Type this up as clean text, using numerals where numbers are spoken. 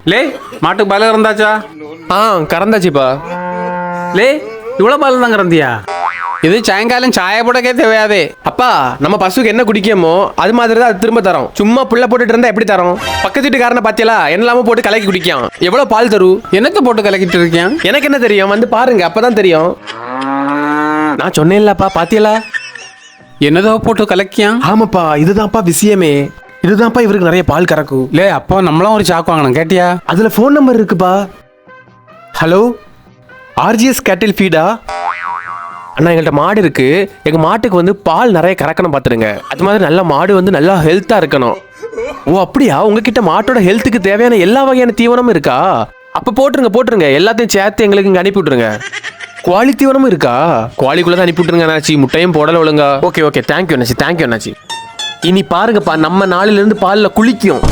லே மாட்டுக்கு பால் கறந்தாச்சா? கறந்தாச்சுப்பா. லே இவ்வளோ பால் தான் கறந்தியா? இது சாயங்காலம் சாய போடக்கே தேவையாதே. அப்பா நம்ம பசுக்கு என்ன குடிக்கமோ அது மாதிரி தான் அது திரும்ப தரோம். சும்மா புள்ள போட்டுட்டு இருந்தா எப்படி தரோம்? பக்கத்து வீட்டுக்காரனை பாத்தியலா என்னெல்லாமோ போட்டு கலக்கி குடிக்கான். எவ்வளவு பால் தரும்? என்னத்தை போட்டு கலக்கிட்டு இருக்கேன்? எனக்கு என்ன தெரியும், வந்து பாருங்க அப்பதான் தெரியும். நான் சொன்னேன்லப்பா, பாத்தியலா? என்னதோ போட்டு கலக்கியான்? ஆமாப்பா, இதுதான்ப்பா விஷயமே. இதுதான்ப்பா இவருக்கு நிறைய பால் கறக்கும். லே அப்போ நம்மளும் ஒரு சாக்கு வாங்கணும், கேட்டியா? அதுல போன் நம்பர் இருக்குப்பா. ஹலோ, ஆர்ஜிஎஸ் கேட்டில் ஃபீடா? அண்ணா எங்கள்கிட்ட மாடு இருக்கு. எங்க மாட்டுக்கு வந்து பால் நிறைய கறக்கணும் பார்த்துடுங்க. அது மாதிரி நல்ல மாடு வந்து நல்லா ஹெல்த்தா இருக்கணும். ஓ அப்படியா? உங்ககிட்ட மாட்டோட ஹெல்த்துக்கு தேவையான எல்லா வகையான தீவனமும் இருக்கா? அப்ப போட்டுருங்க எல்லாத்தையும் சேர்த்து எங்களுக்கு இங்க அனுப்பி விட்டுருங்க. குவாலி தீவனமும் இருக்கா? குவாலிக்குள்ள தான் அனுப்பி விட்டுருங்க அண்ணாச்சி. முட்டையும் போடல ஒழுங்கா. ஓகே தேங்க்யூ அண்ணாச்சி. இனி பாருங்கப்பா, நம்ம நாளில இருந்து பால்ல குளிக்கும்.